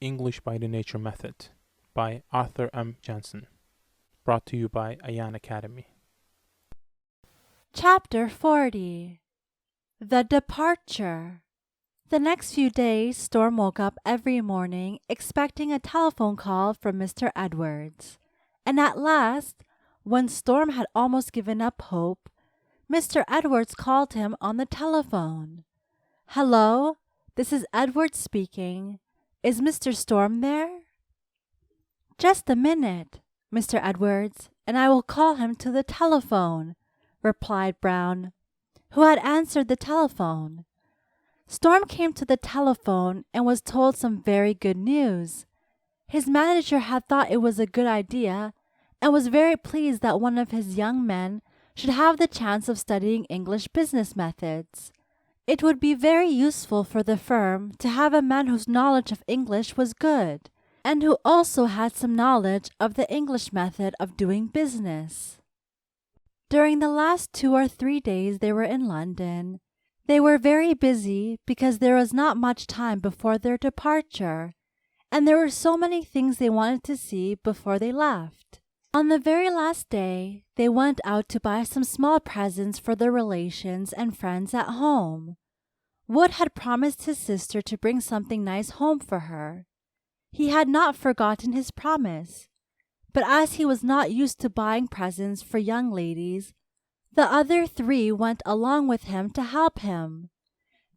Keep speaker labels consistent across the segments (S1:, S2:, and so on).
S1: English by the Nature Method by Arthur M. Jensen. Brought to you by Ayan Academy.
S2: Chapter 40. The Departure. The next few days, Storm woke up every morning expecting a telephone call from Mr. Edwards. And at last, when Storm had almost given up hope, Mr. Edwards called him on the telephone. "Hello, this is Edwards speaking. Is Mr. Storm there?" "Just a minute, Mr. Edwards, and I will call him to the telephone," replied Brown, who had answered the telephone. Storm came to the telephone and was told some very good news. His manager had thought it was a good idea and was very pleased that one of his young men should have the chance of studying English business methods. It would be very useful for the firm to have a man whose knowledge of English was good, and who also had some knowledge of the English method of doing business. During the last 2 or 3 days they were in London, they were very busy because there was not much time before their departure, and there were so many things they wanted to see before they left. On the very last day, they went out to buy some small presents for their relations and friends at home. Wood had promised his sister to bring something nice home for her. He had not forgotten his promise, but as he was not used to buying presents for young ladies, the other 3 went along with him to help him.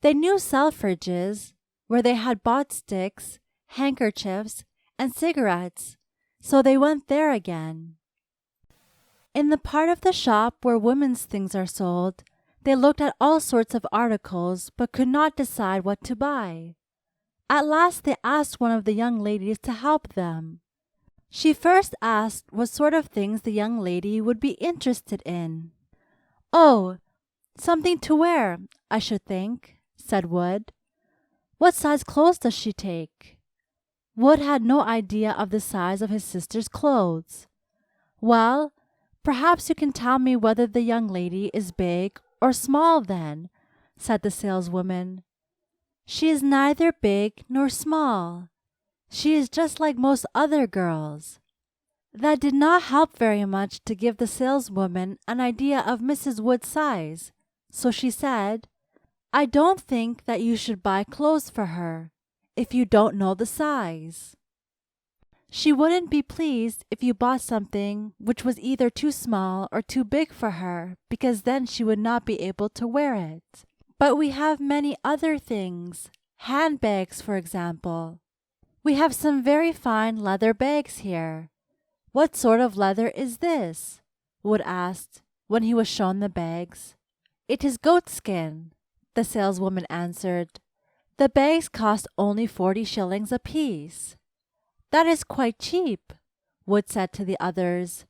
S2: They knew Selfridge's, where they had bought sticks, handkerchiefs, and cigarettes, so they went there again. In the part of the shop where women's things are sold, they looked at all sorts of articles but could not decide what to buy. At last they asked one of the young ladies to help them. She first asked what sort of things the young lady would be interested in. "Oh, something to wear, I should think," said Wood. "What size clothes does she take?" Wood had no idea of the size of his sister's clothes. "Well, perhaps you can tell me whether the young lady is big or small then," said the saleswoman. "She is neither big nor small. She is just like most other girls." That did not help very much to give the saleswoman an idea of Mrs. Wood's size, so she said, "I don't think that you should buy clothes for her if you don't know the size. She wouldn't be pleased if you bought something which was either too small or too big for her, because then she would not be able to wear it. But we have many other things, handbags, for example. We have some very fine leather bags here. What sort of leather is this?" Wood asked when he was shown the bags. "It is goatskin," the saleswoman answered. "The bags cost only 40 shillings apiece." "That is quite cheap," Wood said to the others.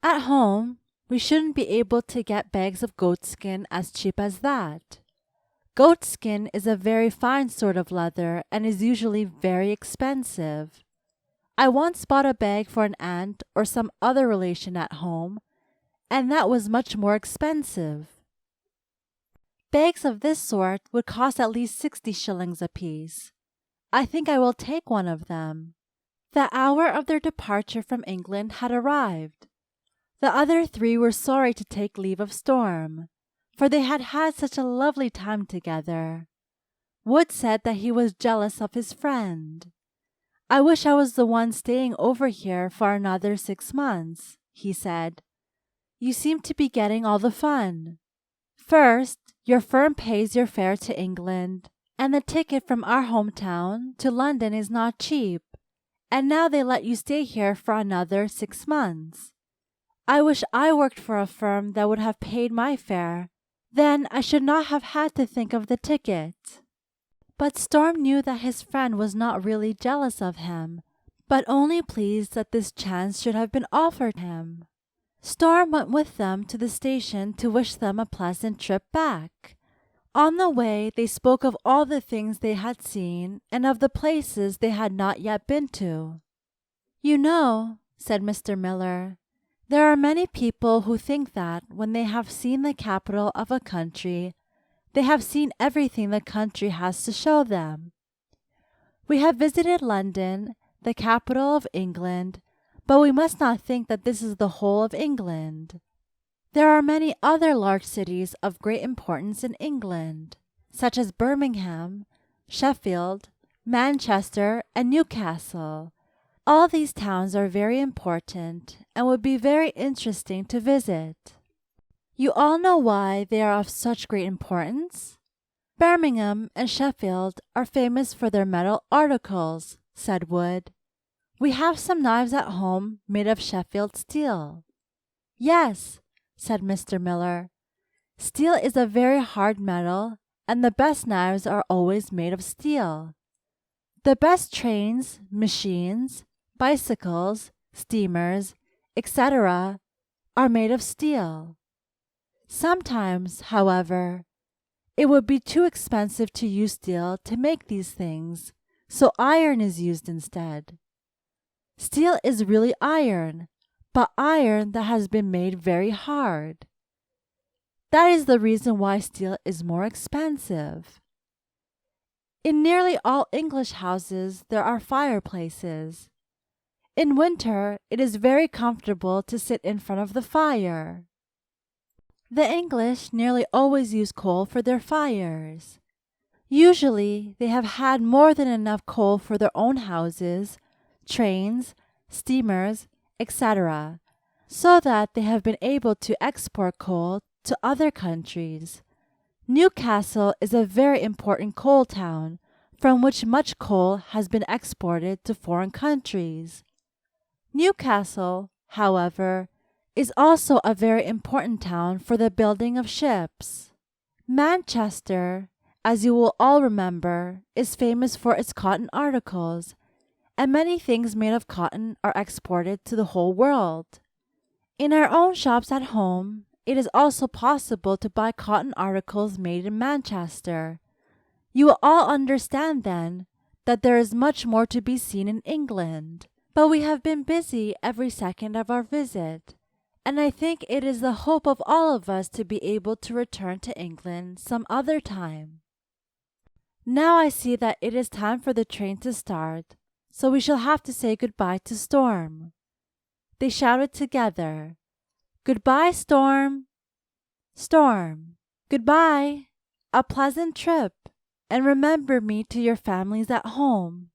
S2: "At home, we shouldn't be able to get bags of goatskin as cheap as that. Goatskin is a very fine sort of leather and is usually very expensive. I once bought a bag for an aunt or some other relation at home, and that was much more expensive. Bags of this sort would cost at least 60 shillings apiece. I think I will take one of them." The hour of their departure from England had arrived. The other 3 were sorry to take leave of Storm, for they had had such a lovely time together. Wood said that he was jealous of his friend. "I wish I was the one staying over here for another 6 months," he said. "You seem to be getting all the fun. First, your firm pays your fare to England, and the ticket from our hometown to London is not cheap, and now they let you stay here for another 6 months. I wish I worked for a firm that would have paid my fare. Then I should not have had to think of the ticket." But Storm knew that his friend was not really jealous of him, but only pleased that this chance should have been offered him. Storm went with them to the station to wish them a pleasant trip back. On the way they spoke of all the things they had seen and of the places they had not yet been to. "You know," said Mr. Miller, "there are many people who think that when they have seen the capital of a country, they have seen everything the country has to show them. We have visited London, the capital of England, but we must not think that this is the whole of England. There are many other large cities of great importance in England, such as Birmingham, Sheffield, Manchester, and Newcastle. All these towns are very important and would be very interesting to visit. You all know why they are of such great importance? Birmingham and Sheffield are famous for their metal articles, said Wood. We have some knives at home made of Sheffield steel. Yes, said Mr. Miller. Steel is a very hard metal, and the best knives are always made of steel. The best trains, machines, bicycles, steamers, etc., are made of steel. Sometimes, however, it would be too expensive to use steel to make these things, so iron is used instead. Steel is really iron, but iron that has been made very hard. That is the reason why steel is more expensive. In nearly all English houses there are fireplaces. In winter it is very comfortable to sit in front of the fire. The English nearly always use coal for their fires. Usually they have had more than enough coal for their own houses, trains, steamers, etc., so that they have been able to export coal to other countries. Newcastle is a very important coal town, from which much coal has been exported to foreign countries. Newcastle, however, is also a very important town for the building of ships. Manchester, as you will all remember, is famous for its cotton articles, and many things made of cotton are exported to the whole world. In our own shops at home, it is also possible to buy cotton articles made in Manchester. You will all understand then that there is much more to be seen in England. But we have been busy every second of our visit, and I think it is the hope of all of us to be able to return to England some other time. Now I see that it is time for the train to start, so we shall have to say goodbye to Storm. They shouted together, "Goodbye, Storm!" Storm, "Goodbye! A pleasant trip, and remember me to your families at home."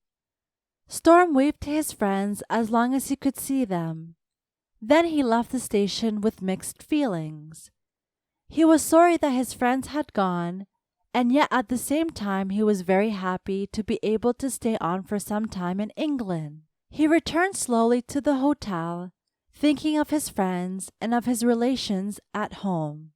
S2: Storm waved to his friends as long as he could see them. Then he left the station with mixed feelings. He was sorry that his friends had gone, and yet at the same time he was very happy to be able to stay on for some time in England. He returned slowly to the hotel, thinking of his friends and of his relations at home.